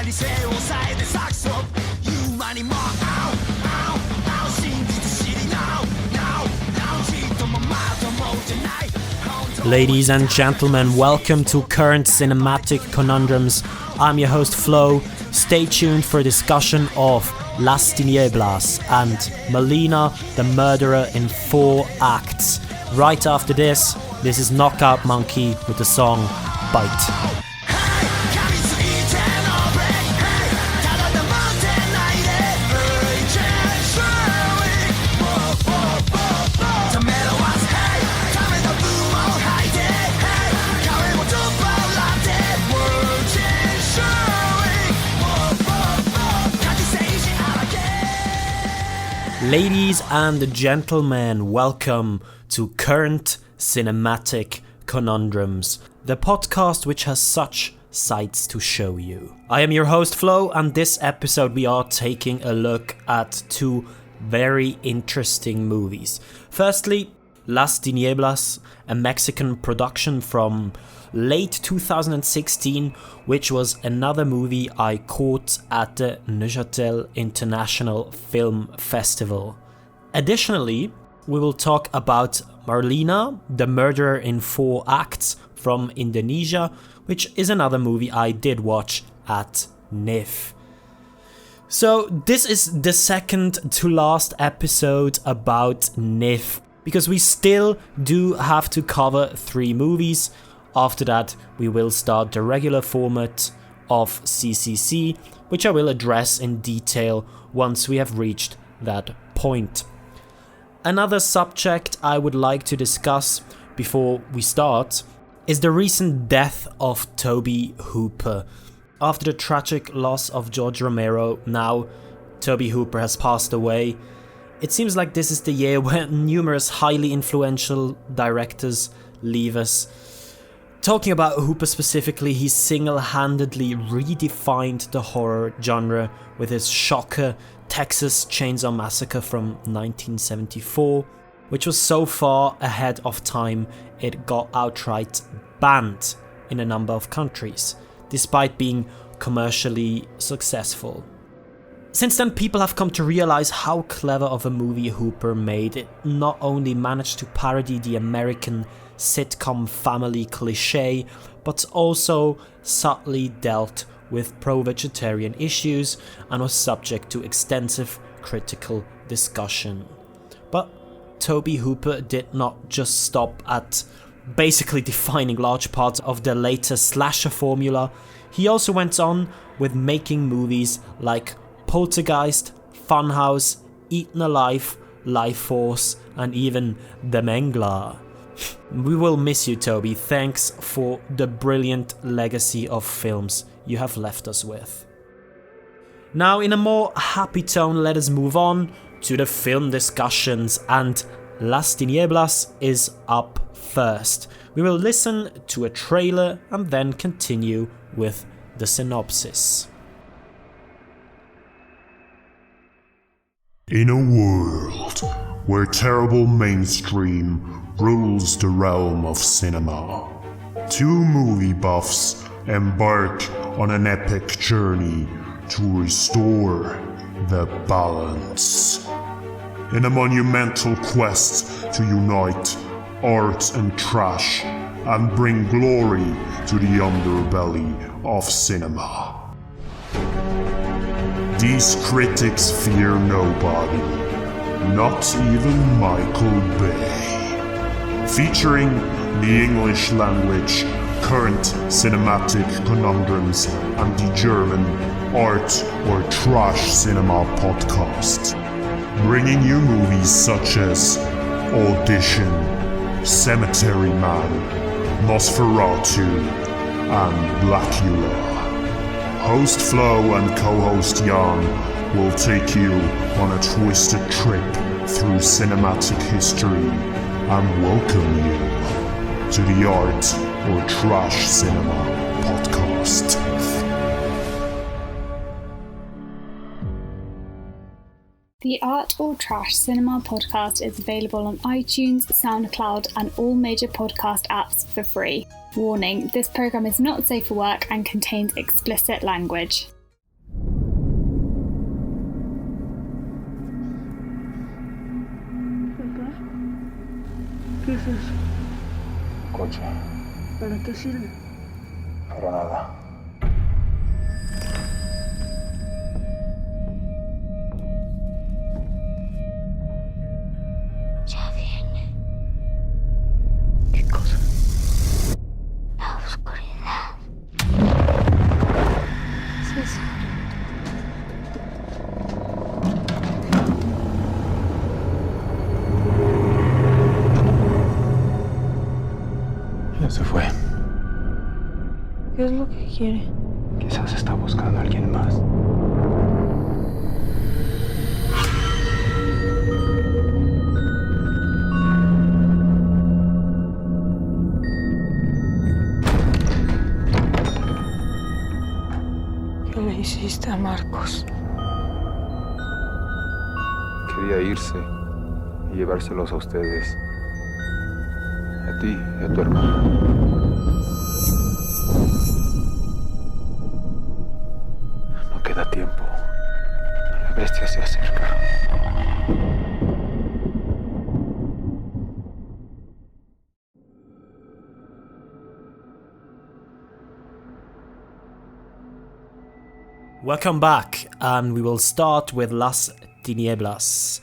理性を抑えて作詞言う間にも Now 真実知り Now じっとも待ともじゃない Ladies and gentlemen, welcome to Current Cinematic Conundrums. I'm your host Flo. Stay tuned for a discussion of Las Tinieblas and Marlina, the Murderer in 4 Acts. Right after this is Knockout Monkey with the song Bite. Ladies and gentlemen, welcome to Current Cinematic Conundrums, the podcast which has such sights to show you. I am your host Flo, and this episode we are taking a look at 2 very interesting movies. Firstly, Las Tinieblas, a Mexican production from late 2016, which was another movie I caught at the Neuchâtel International Film Festival. Additionally, we will talk about Marlina, the Murderer in 4 Acts from Indonesia, which is another movie I did watch at NIFFF. So this is the second to last episode about NIFFF, because we still do have to cover 3 movies. After that, we will start the regular format of CCC, which I will address in detail once we have reached that point. Another subject I would like to discuss before we start is the recent death of Tobe Hooper. After the tragic loss of George Romero, now Tobe Hooper has passed away. It seems like this is the year where numerous highly influential directors leave us. Talking about Hooper specifically, he single-handedly redefined the horror genre with his shocker Texas Chainsaw Massacre from 1974, which was so far ahead of time it got outright banned in a number of countries, despite being commercially successful. Since then, people have come to realize how clever of a movie Hooper made. It not only managed to parody the American sitcom family cliché, but also subtly dealt with pro-vegetarian issues and was subject to extensive critical discussion. But Tobe Hooper did not just stop at basically defining large parts of the later slasher formula. He also went on with making movies like Poltergeist, Funhouse, Eaten Alive, Life Force, and even The Mangler. We will miss you, Toby. Thanks for the brilliant legacy of films you have left us with. Now, in a more happy tone, let us move on to the film discussions, and Las Tinieblas is up first. We will listen to a trailer and then continue with the synopsis. In a world where terrible mainstream rules the realm of cinema, 2 movie buffs embark on an epic journey to restore the balance. In a monumental quest to unite art and trash and bring glory to the underbelly of cinema. These critics fear nobody, not even Michael Bay. Featuring the English language Current Cinematic Conundrums and the German Art or Trash Cinema podcast, bringing you movies such as Audition, Cemetery Man, Nosferatu, and Blackula. Host Flo and co-host Jan will take you on a twisted trip through cinematic history and welcome you to the Art or Trash Cinema podcast. The Art or Trash Cinema podcast is available on iTunes, SoundCloud, and all major podcast apps for free. Warning, this program is not safe for work and contains explicit language. haces? Coche. ¿Para qué sirve? Para nada. Ya viene. ¿Qué cosa? La oscuridad. Sí, sí. Ya se fue. ¿Qué es lo que quiere? Quizás está buscando a alguien más. ¿Qué le hiciste a Marcos? Quería irse y llevárselos a ustedes. A ti y a tu hermano. No queda tiempo. La bestia se acerca. Welcome back, and we will start with Las Tinieblas.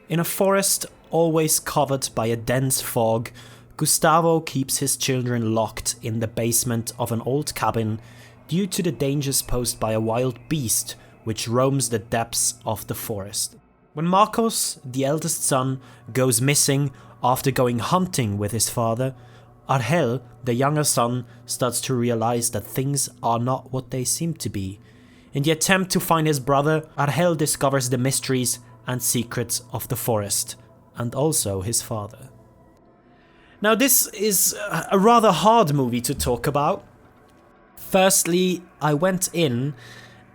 In a forest always covered by a dense fog, Gustavo keeps his children locked in the basement of an old cabin due to the dangers posed by a wild beast which roams the depths of the forest. When Marcos, the eldest son, goes missing after going hunting with his father, Argel, the younger son, starts to realize that things are not what they seem to be. In the attempt to find his brother, Argel discovers the mysteries and secrets of the forest, and also his father. Now, this is a rather hard movie to talk about. Firstly, I went in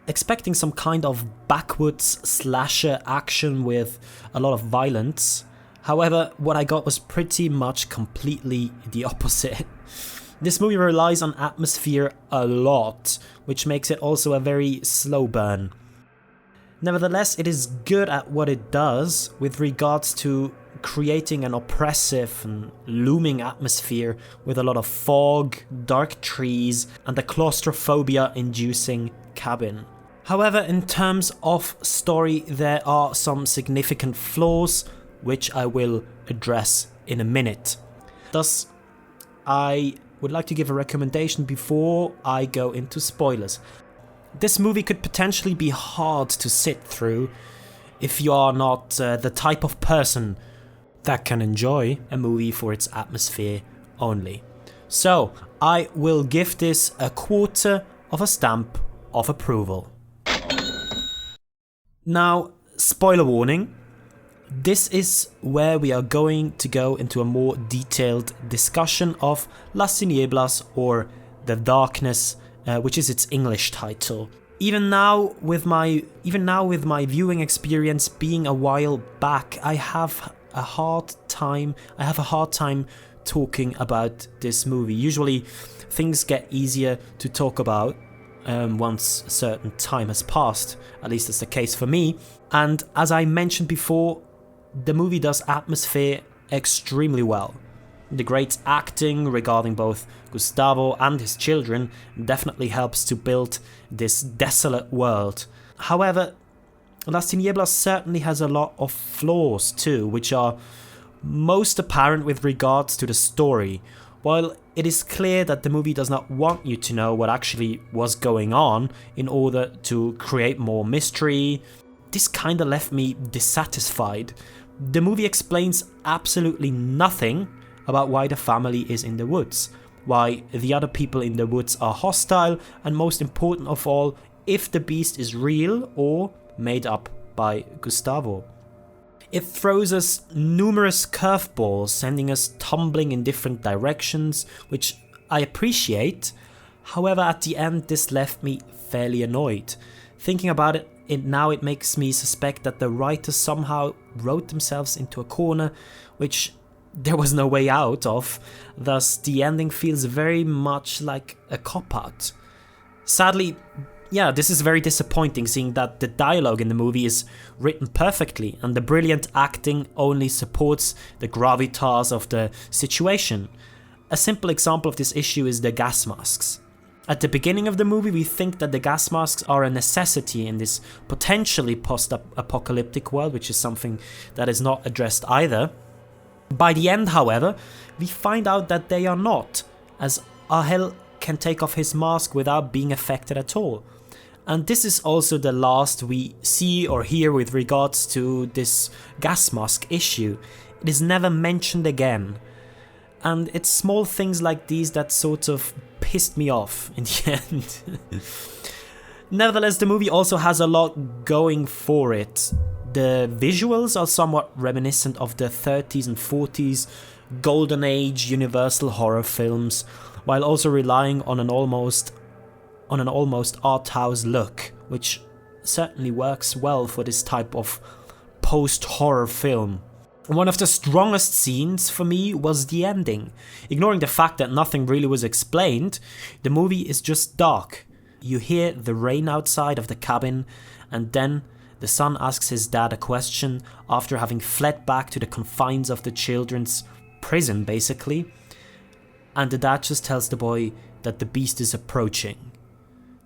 expecting some kind of backwoods slasher action with a lot of violence. However, what I got was pretty much completely the opposite. This movie relies on atmosphere a lot, which makes it also a very slow burn. Nevertheless, it is good at what it does with regards to creating an oppressive and looming atmosphere with a lot of fog, dark trees, and a claustrophobia-inducing cabin. However, in terms of story, there are some significant flaws, which I will address in a minute. Thus, I would like to give a recommendation before I go into spoilers. This movie could potentially be hard to sit through if you are not the type of person that can enjoy a movie for its atmosphere only. So, I will give this a 1/4 of a stamp of approval. Now, spoiler warning. This is where we are going to go into a more detailed discussion of Las Tinieblas, or The Darkness, which is its English title. Even now with my viewing experience being a while back, I have a hard time talking about this movie. Usually things get easier to talk about once a certain time has passed. At least that's the case for me. And as I mentioned before, the movie does atmosphere extremely well. The great acting regarding both Gustavo and his children definitely helps to build this desolate world. However, Las Tinieblas certainly has a lot of flaws too, which are most apparent with regards to the story. While it is clear that the movie does not want you to know what actually was going on in order to create more mystery, this kinda left me dissatisfied. The movie explains absolutely nothing about why the family is in the woods, why the other people in the woods are hostile, and most important of all, if the beast is real or made up by Gustavo. It throws us numerous curveballs, sending us tumbling in different directions, which I appreciate. However, at the end, this left me fairly annoyed. Thinking about it now, it makes me suspect that the writers somehow wrote themselves into a corner, which there was no way out of. Thus, the ending feels very much like a cop-out. Sadly, yeah, this is very disappointing, seeing that the dialogue in the movie is written perfectly and the brilliant acting only supports the gravitas of the situation. A simple example of this issue is the gas masks. At the beginning of the movie, we think that the gas masks are a necessity in this potentially post-apocalyptic world, which is something that is not addressed either. By the end, however, we find out that they are not, as Ahel can take off his mask without being affected at all. And this is also the last we see or hear with regards to this gas mask issue. It is never mentioned again. And it's small things like these that sort of pissed me off in the end. Nevertheless, the movie also has a lot going for it. The visuals are somewhat reminiscent of the 30s and 40s golden age universal horror films, while also relying on an almost art house look, which certainly works well for this type of post-horror film. One of the strongest scenes for me was the ending. Ignoring the fact that nothing really was explained, the movie is just dark. You hear the rain outside of the cabin, and then the son asks his dad a question after having fled back to the confines of the children's prison, basically. And the dad just tells the boy that the beast is approaching.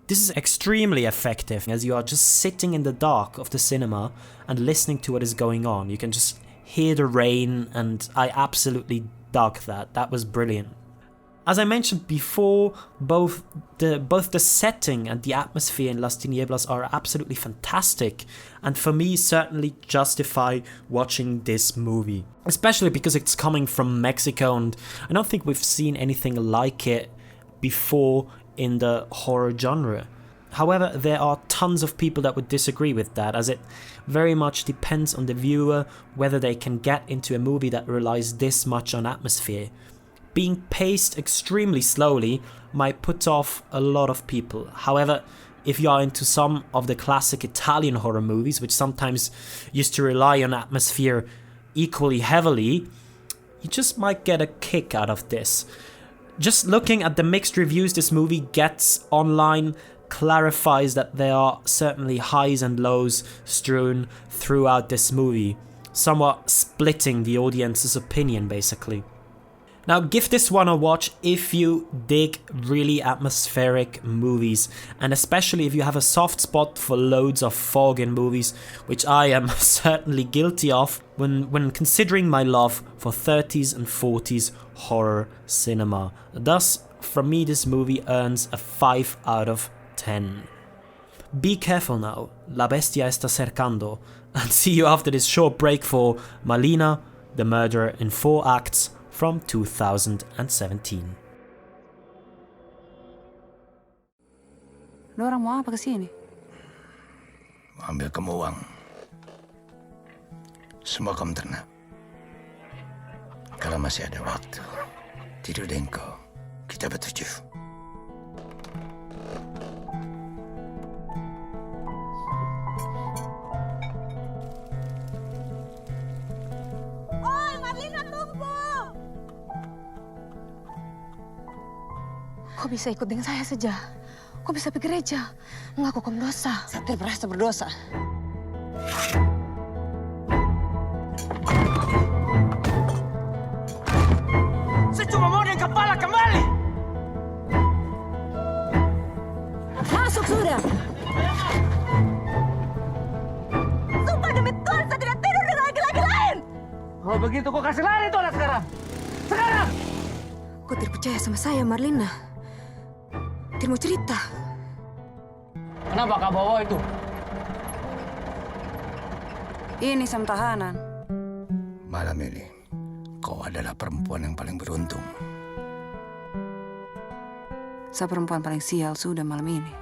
This is extremely effective, as you are just sitting in the dark of the cinema and listening to what is going on. You can just hear the rain, and I absolutely dug that. That was brilliant. As I mentioned before, both the setting and the atmosphere in Las Tinieblas are absolutely fantastic, and for me certainly justify watching this movie. Especially because it's coming from Mexico, and I don't think we've seen anything like it before in the horror genre. However, there are tons of people that would disagree with that, as it very much depends on the viewer whether they can get into a movie that relies this much on atmosphere. Being paced extremely slowly might put off a lot of people. However, if you are into some of the classic Italian horror movies, which sometimes used to rely on atmosphere equally heavily, you just might get a kick out of this. Just looking at the mixed reviews this movie gets online clarifies that there are certainly highs and lows strewn throughout this movie, somewhat splitting the audience's opinion basically. Now give this one a watch if you dig really atmospheric movies, and especially if you have a soft spot for loads of fog in movies, which I am certainly guilty of when considering my love for 30s and 40s horror cinema. Thus, from me this movie earns a 5 out of 10. Be careful now, La Bestia está cercando, and see you after this short break for Marlina, the Murderer in 4 Acts from 2017. Lo orang mau apa kesini? Ambil kamu uang. Semua kamu ternak. Kalau masih ada waktu, tidur dengko. Kita bertujuh. Kok bisa ikut dengan saya saja? Kok bisa pergi gereja? Mengaku kamu dosa. Saya tidak merasa berdosa. Saya cuma mau dengan kepala kembali. Masuk sudah. Sumpah demi Tuhan, saya tidak tidur dengan laki-laki lain. Kalau begitu kau kasih lari tuh sekarang. Sekarang! Kau tidak percaya sama saya, Marlina? Tidak mau cerita. Kenapa kau bawa itu? Ini sam tahanan. Malam ini, kau adalah perempuan yang paling beruntung. Saya perempuan paling sial sudah malam ini.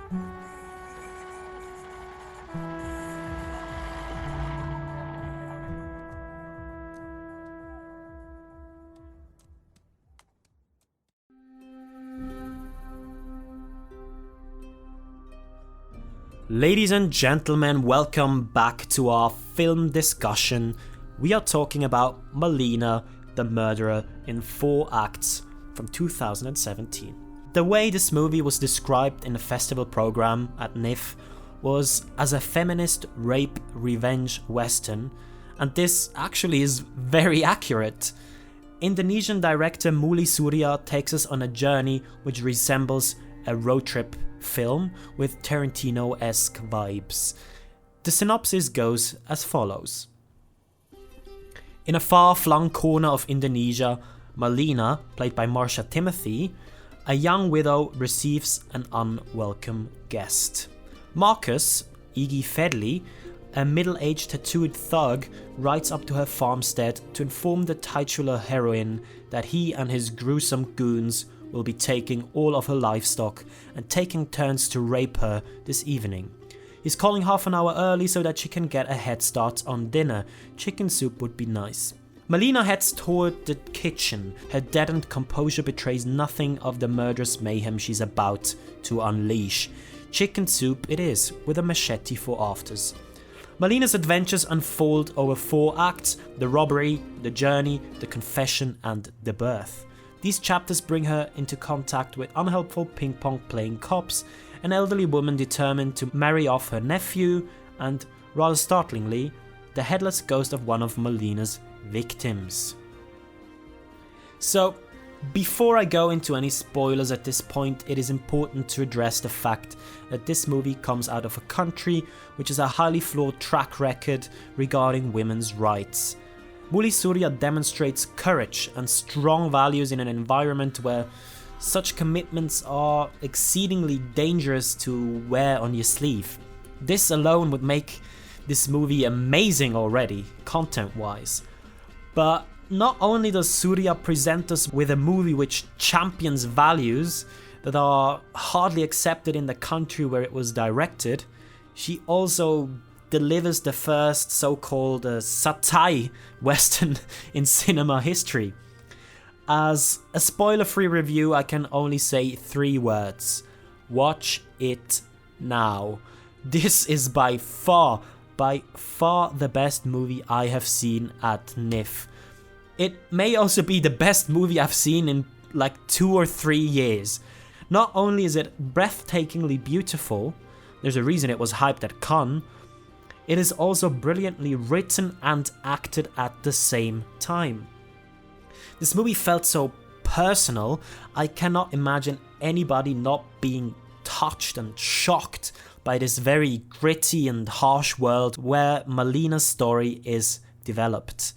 Ladies and gentlemen, welcome back to our film discussion. We are talking about Marlina, the Murderer in 4 Acts from 2017. The way this movie was described in the festival program at NIFFF was as a feminist rape revenge western, and this actually is very accurate. Indonesian director Muli Surya takes us on a journey which resembles a road trip film with Tarantino-esque vibes. The synopsis goes as follows. In a far-flung corner of Indonesia, Marlina, played by Marsha Timothy, a young widow receives an unwelcome guest. Marcus, Iggy Fedley, a middle-aged tattooed thug, rides up to her farmstead to inform the titular heroine that he and his gruesome goons will be taking all of her livestock and taking turns to rape her this evening. He's calling half an hour early so that she can get a head start on dinner. Chicken soup would be nice. Marlina heads toward the kitchen. Her deadened composure betrays nothing of the murderous mayhem she's about to unleash. Chicken soup it is, with a machete for afters. Marlina's adventures unfold over 4 acts: the robbery, the journey, the confession, and the birth. These chapters bring her into contact with unhelpful ping-pong playing cops, an elderly woman determined to marry off her nephew, and, rather startlingly, the headless ghost of one of Marlina's victims. So, before I go into any spoilers at this point, it is important to address the fact that this movie comes out of a country which has a highly flawed track record regarding women's rights. Muli Surya demonstrates courage and strong values in an environment where such commitments are exceedingly dangerous to wear on your sleeve. This alone would make this movie amazing already, content-wise. But not only does Surya present us with a movie which champions values that are hardly accepted in the country where it was directed, she also delivers the first so-called satire western in cinema history. As a spoiler-free review, I can only say 3 words. Watch it now. This is by far the best movie I have seen at NIFFF. It may also be the best movie I've seen in like 2 or 3 years. Not only is it breathtakingly beautiful, there's a reason it was hyped at Cannes, it is also brilliantly written and acted at the same time. This movie felt so personal, I cannot imagine anybody not being touched and shocked by this very gritty and harsh world where Marlina's story is developed.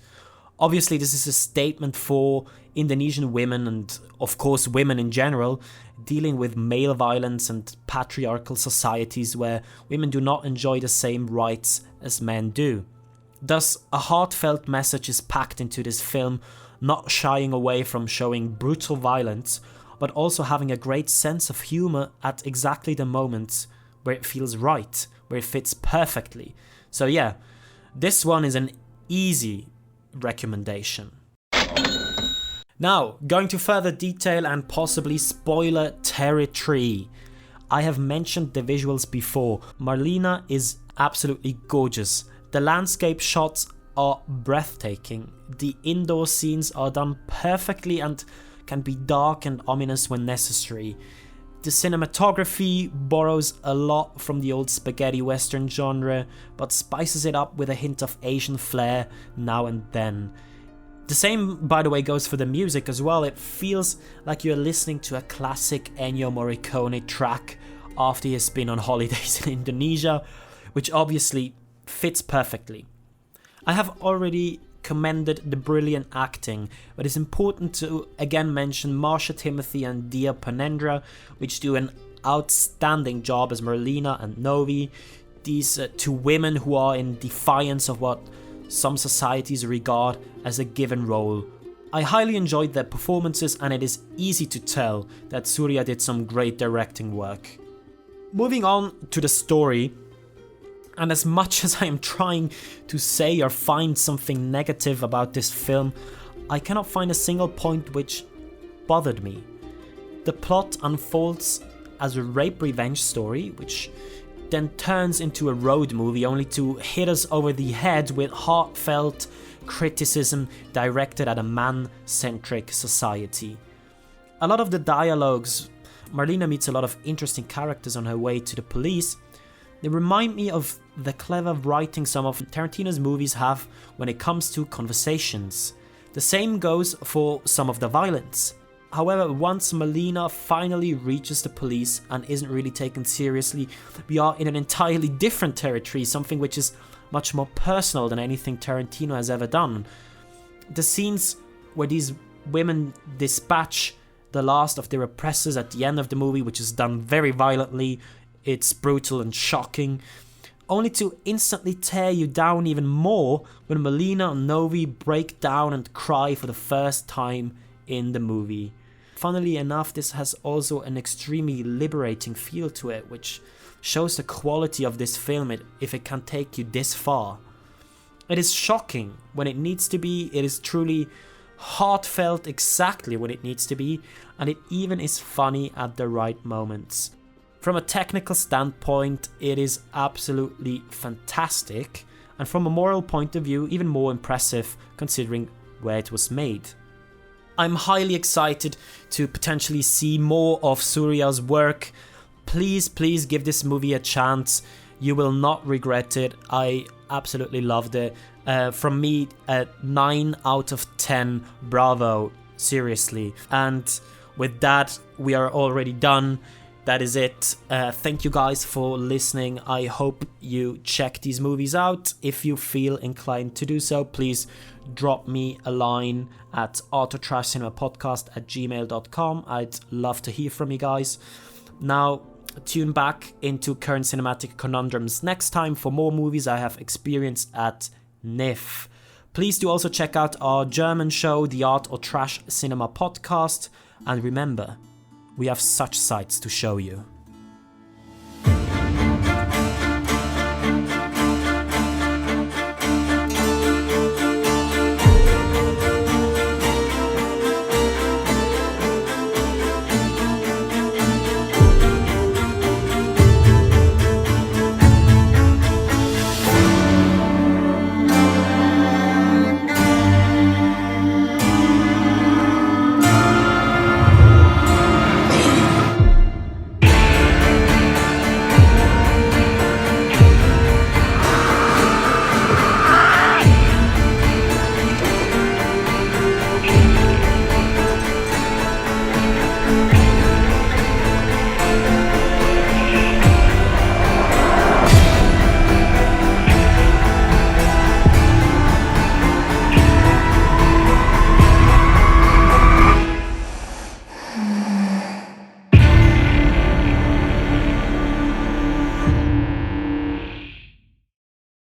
Obviously, this is a statement for Indonesian women and, of course, women in general, dealing with male violence and patriarchal societies where women do not enjoy the same rights as men do. Thus, a heartfelt message is packed into this film, not shying away from showing brutal violence, but also having a great sense of humor at exactly the moments where it feels right, where it fits perfectly. So yeah, this one is an easy recommendation. Now, going to further detail and possibly spoiler territory. I have mentioned the visuals before. Marlina is absolutely gorgeous. The landscape shots are breathtaking. The indoor scenes are done perfectly and can be dark and ominous when necessary. The cinematography borrows a lot from the old spaghetti western genre, but spices it up with a hint of Asian flair now and then. The same, by the way, goes for the music as well. It feels like you're listening to a classic Ennio Morricone track after he has been on holidays in Indonesia, which obviously fits perfectly. I have already commended the brilliant acting, but it's important to again mention Marsha Timothy and Dia Panendra, which do an outstanding job as Marlina and Novi, these 2 women who are in defiance of what some societies regard as a given role. I highly enjoyed their performances, and it is easy to tell that Surya did some great directing work. Moving on to the story, and as much as I am trying to say or find something negative about this film, I cannot find a single point which bothered me. The plot unfolds as a rape revenge story, which then turns into a road movie only to hit us over the head with heartfelt criticism directed at a man-centric society. A lot of the dialogues Marlina meets a lot of interesting characters on her way to the police. They remind me of the clever writing some of Tarantino's movies have when it comes to conversations. The same goes for some of the violence. However, once Marlina finally reaches the police and isn't really taken seriously, we are in an entirely different territory, something which is much more personal than anything Tarantino has ever done. The scenes where these women dispatch the last of their oppressors at the end of the movie, which is done very violently, it's brutal and shocking, only to instantly tear you down even more when Marlina and Novi break down and cry for the first time in the movie. Funnily enough, this has also an extremely liberating feel to it, which shows the quality of this film if it can take you this far. It is shocking when it needs to be, it is truly heartfelt exactly when it needs to be, and it even is funny at the right moments. From a technical standpoint, it is absolutely fantastic, and from a moral point of view, even more impressive considering where it was made. I'm highly excited to potentially see more of Surya's work. Please give this movie a chance. You will not regret it. I absolutely loved it. From me, 9 out of 10. Bravo. Seriously. And with that, we are already done. That is it. Thank you guys for listening. I hope you check these movies out. If you feel inclined to do so, please drop me a line at autotrashcinemapodcast@gmail.com. I'd love to hear from you guys. Now, tune back into Current Cinematic Conundrums next time for more movies I have experienced at NIFFF. Please do also check out our German show, the Art or Trash Cinema Podcast. And remember, we have such sights to show you.